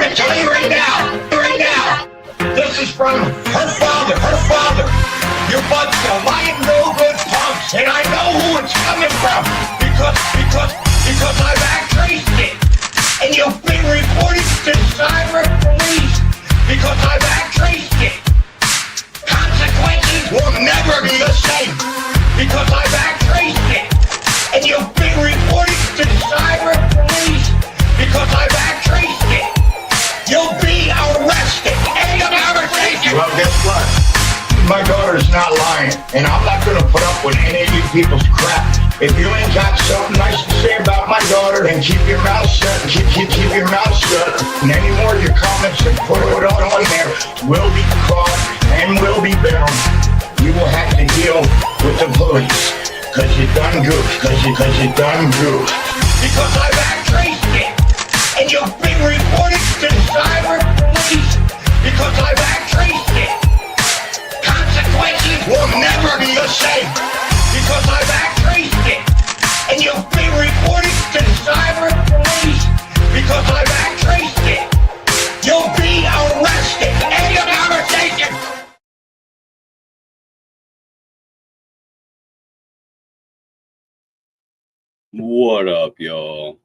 I'm telling you right now. This is from her father. Your bunch of lying no good punks, and I know who it's coming from because I've back traced it, and you've been reported to cyber police because I've back traced it. Consequences will never be the same because I've back traced it, and you've been reported to cyber police because I've back traced it. You'll be arrested. End of conversation. Well, guess what? My daughter's not lying, and I'm not gonna put up with any of you people's crap. If you ain't got something nice to say about my daughter, then keep your mouth shut. Keep your mouth shut. And any more of your comments that put it on there will be caught and will be bound. You will have to deal with the police, cause you done goofed. Cause you done goofed. Because I back traced it, and you've been reported to cyber police because I back traced it. Consequences will never be the same because I back traced it, and you've been reported to cyber police because I back traced it. You'll be arrested. End of conversation. What up, y'all?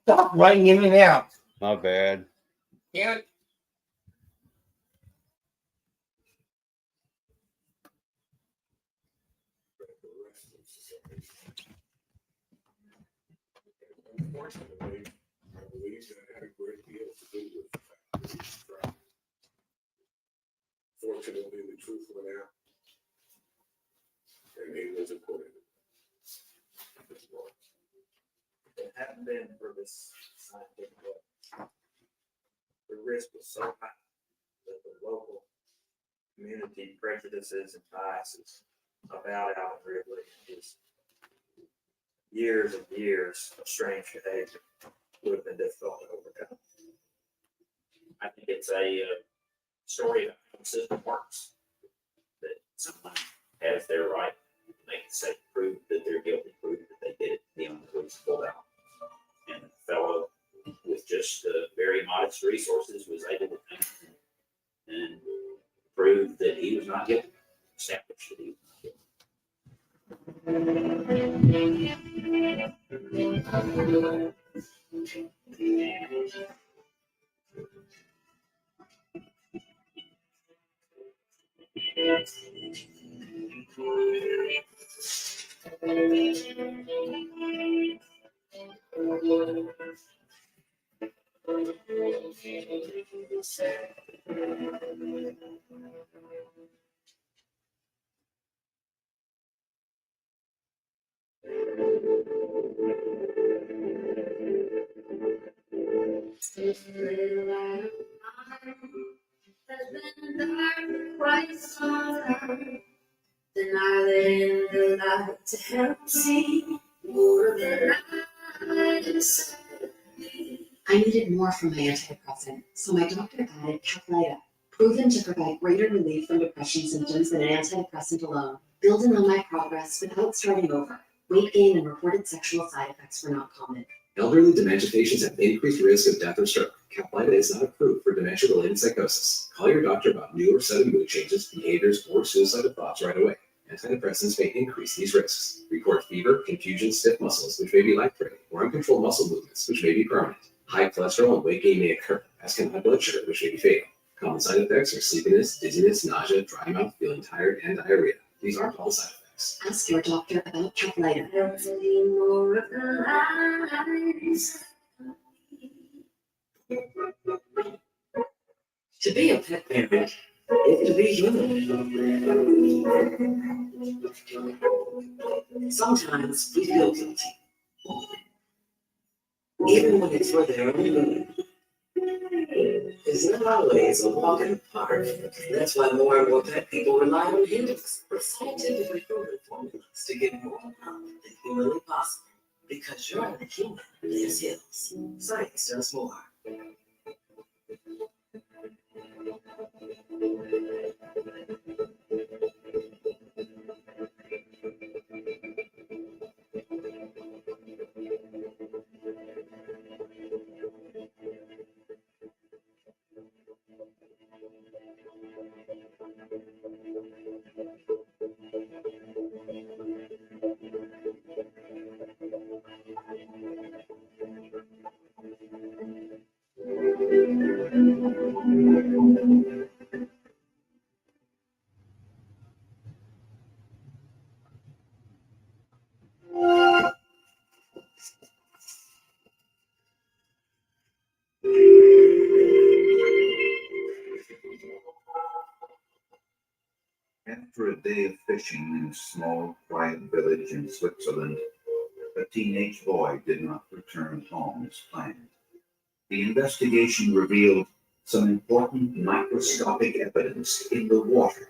Stop running in and out. My bad. Damn it. Unfortunately, I believe that had a great deal to do with the fact that he was driving. Fortunately, the truth went out, and he was acquitted. If it hadn't been for this scientific work, the risk was so high that the local community prejudices and biases about Alvin Ridley and his years and years of strange behavior would have been difficult to overcome. I think it's a story of how the system works. That someone has their right to make the state prove that they're guilty, prove that they did it, the only police pulled out. And the fellow with just very modest resources was able to come and prove that he was not guilty, established that he was not guilty. and dark, quite softer. Then I let in the light to help see more than I inside me. I needed more from my antidepressant, so my doctor added Caplyta, proven to provide greater relief from depression symptoms than an antidepressant alone. Building on my progress without starting over, weight gain and reported sexual side effects were not common. Elderly dementia patients have increased risk of death or stroke. Caplyta is not approved for dementia-related psychosis. Call your doctor about new or sudden mood changes, behaviors, or suicidal thoughts right away. Antidepressants may increase these risks. Report fever, confusion, stiff muscles, which may be life-threatening, or uncontrolled muscle movements, which may be permanent. High cholesterol and weight gain may occur, as can high blood sugar, which may be fatal. Common side effects are sleepiness, dizziness, nausea, dry mouth, feeling tired, and diarrhea. These aren't all side effects. Ask your doctor about Caplyta. Helps me more of the lies. To be a pet parent is to be human. Sometimes we feel guilty, even when it's for their own good. It's not always a walk in the park. That's why more and more pet people rely on Hinux or scientifically proven formulas to get more love than humanly possible. Because you're not a human, there's hills. Science does more. After a day of fishing in a small, quiet village in Switzerland, a teenage boy did not return home as planned. The investigation revealed some important microscopic evidence in the water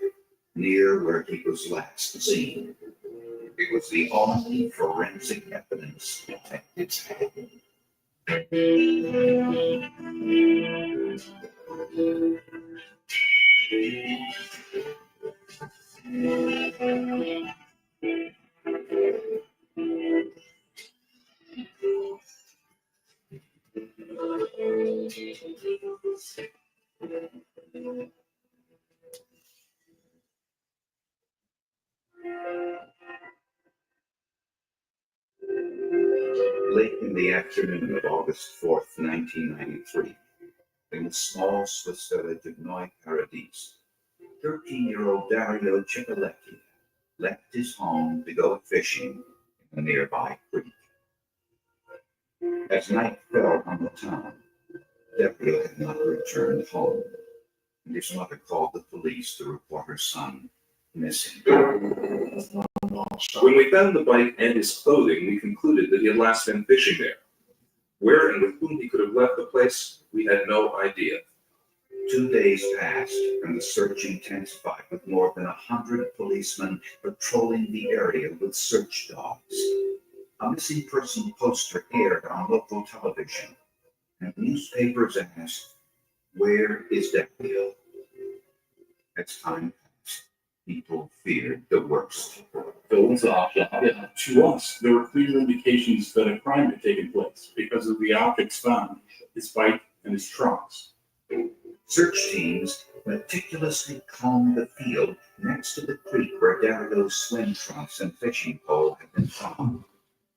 near where he was last seen. It was the only forensic evidence detectives had. Late in the afternoon of August 4th, 1993, in the small Swiss village of Neu-Paradis, 13-year-old Dario Cipoletti left his home to go fishing in a nearby creek. As night fell on the town, Dario had not returned home, and his mother called the police to report her son missing. When we found the bike and his clothing, we concluded that he had last been fishing there. Where and with whom he could have left the place, we had no idea. 2 days passed, and the search intensified with more than 100 policemen patrolling the area with search dogs. A missing person poster aired on local television, and newspapers asked, "Where is Dario?" As time passed, people feared the worst. To us, there were clear indications that a crime had taken place because of the objects found, his bike and his trunks. Search teams meticulously combed the field next to the creek where Dario's swim trunks and fishing pole had been found.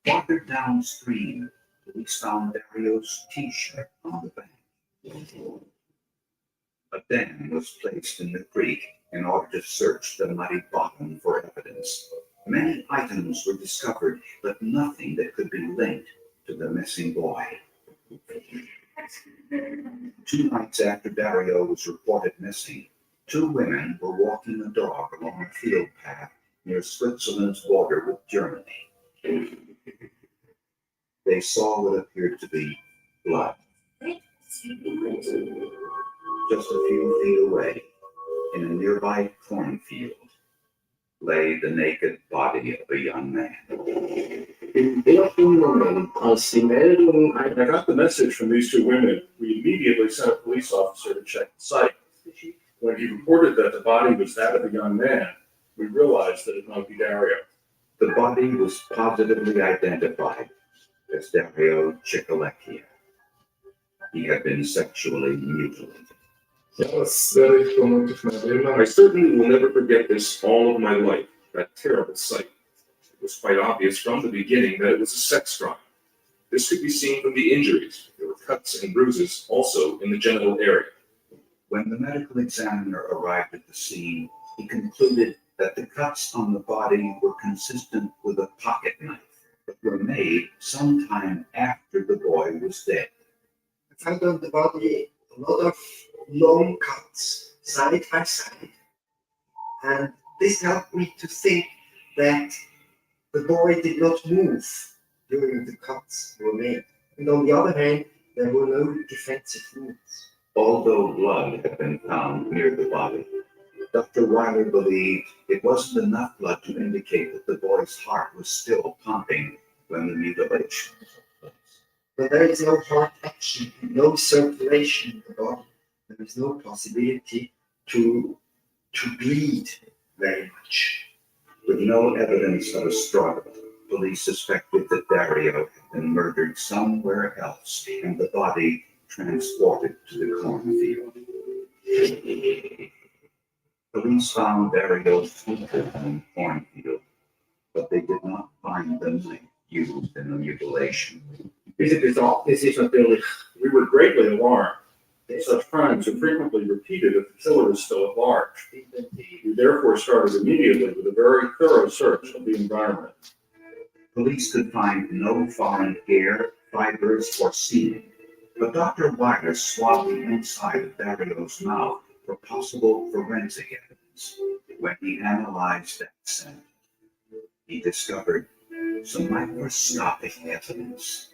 Farther downstream, police found Dario's t-shirt on the bank. A dam was placed in the creek in order to search the muddy bottom for evidence. Many items were discovered, but nothing that could be linked to the missing boy. 2 nights after Dario was reported missing, 2 women were walking a dog along a field path near Switzerland's border with Germany. They saw what appeared to be blood. Just a few feet away, In a nearby cornfield lay the naked body of a young man. In welchem Moment, als die Meldung When I got the message from these two women, we immediately sent a police officer to check the site. When he reported that the body was that of a young man, we realized that it might be Dario. The body was positively identified as Dario Ciccolecchia. He had been sexually mutilated. das werde ich vermutlich mal sehen. I certainly will never forget this all of my life, that terrible sight. It was quite obvious from the beginning that it was a sex crime. This could be seen from the injuries. There were cuts and bruises also in the genital area. When the medical examiner arrived at the scene, he concluded that the cuts on the body were consistent with a pocket knife, but were made sometime after the boy was dead. I found on the body a lot of long cuts side by side, and this helped me to think that the boy did not move during the cuts were made. And on the other hand, there were no defensive wounds. Although blood had been found near the body, Dr. Weiler believed it wasn't enough blood to indicate that the boy's heart was still pumping when the mutilation took place. But there is no heart action, no circulation in the body. There is no possibility to bleed very much. With no evidence of a struggle, police suspected that Dario had been murdered somewhere else and the body transported to the cornfield. Police found Dario's footprint in the cornfield, but they did not find the knife used in the mutilation. This ist natürlich, We were greatly alarmed. Such crimes are frequently repeated if the killer is still at large. We therefore started immediately with a very thorough search of the environment. Police could find no foreign hair, fibers, or semen, but Dr. Weiler swabbed the inside of Dario's mouth for possible forensic evidence. When he analyzed that sample, he discovered some microscopic evidence.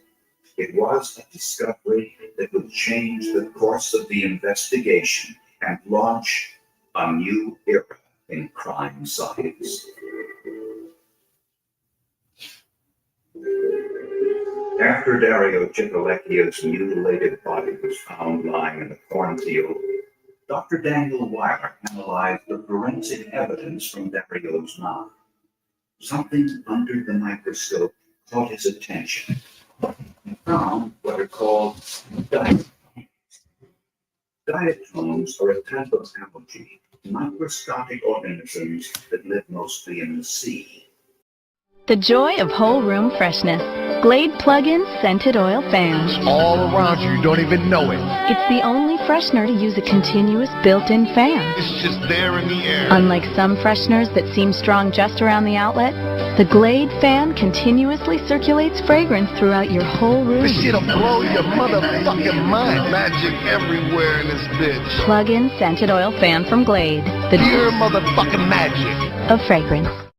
It was a discovery that would change the course of the investigation and launch a new era in crime science. After Dario Ciccolecchia's mutilated body was found lying in a cornfield, Dr. Daniel Weiler analyzed the forensic evidence from Dario's mouth. Something under the microscope caught his attention. He found what are called diatoms. Diatoms are a type of algae, microscopic organisms that live mostly in the sea. The joy of whole room freshness. Glade plug-in scented oil fan. All around you, you don't even know it. It's the only freshener to use a continuous built-in fan. It's just there in the air. Unlike some fresheners that seem strong just around the outlet, the Glade fan continuously circulates fragrance throughout your whole room. This shit'll blow your motherfucking mind. Magic everywhere in this bitch. Plug-in scented oil fan from Glade. The pure motherfucking magic of fragrance.